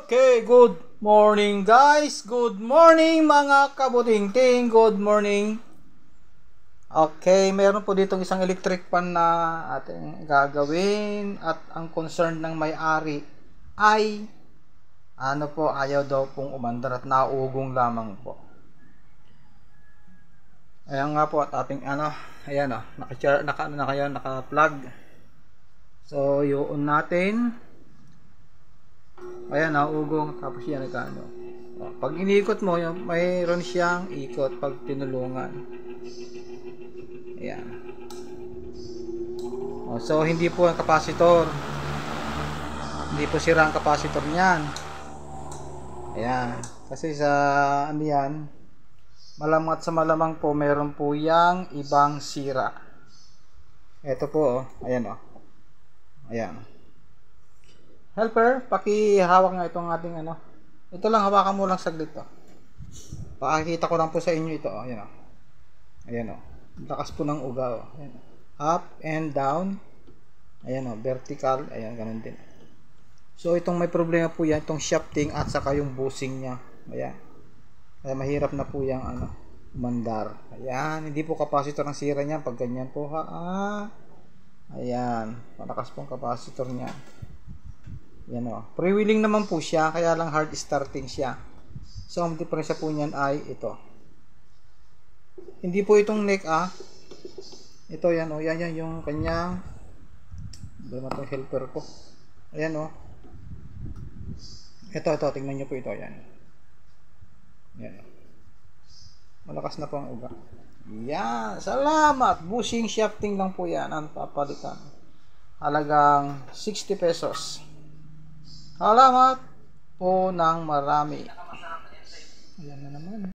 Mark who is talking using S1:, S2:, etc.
S1: Okay, good morning guys. Good morning mga kabutingting. Good morning. Okay, meron po ditong isang electric fan na ating gagawin at ang concern ng may-ari ay ayaw daw pong umandar at naugong lamang po. Ayan nga po at ating ayan naka-plug. So, i-on natin. Ayan, naugong. Tapos yan, pag iniikot mo, mayroon siyang ikot pag tinulungan. Ayan. So, hindi po ang kapasitor. Hindi po sira ang kapasitor niyan. Ayan. Kasi sa, malamang sa malamang po, meron po yang ibang sira. Ito po, ayan Ayan. Helper, pakihawak nga itong ating Ito lang, hawakan mo lang saglit to. Pakikita ko lang po sa inyo ito, ayan Ayan lakas po ng uga, Ayan. Up and down. Ayan vertical, ayan ganun din. So itong may problema po yan, itong shafting at saka yung bushing niya. Ayan. Kaya mahirap na po yung umandar. Ayan, hindi po capacitor ang sira niya pag ganyan po Ayan, malakas pong capacitor niya. Yan Pre-wheeling naman po siya, kaya lang hard starting siya. So, ang diferensya po niyan ay ito. Hindi po itong neck Ito yan yan yung kanyang itong helper ko. Ayan Ito, tingnan niyo po ito, yan. Malakas na po ang uga. Yan, salamat. Bushing shafting lang po yan ang papalitan. Halagang 60 pesos. Salamat po ng marami. Ayan na naman.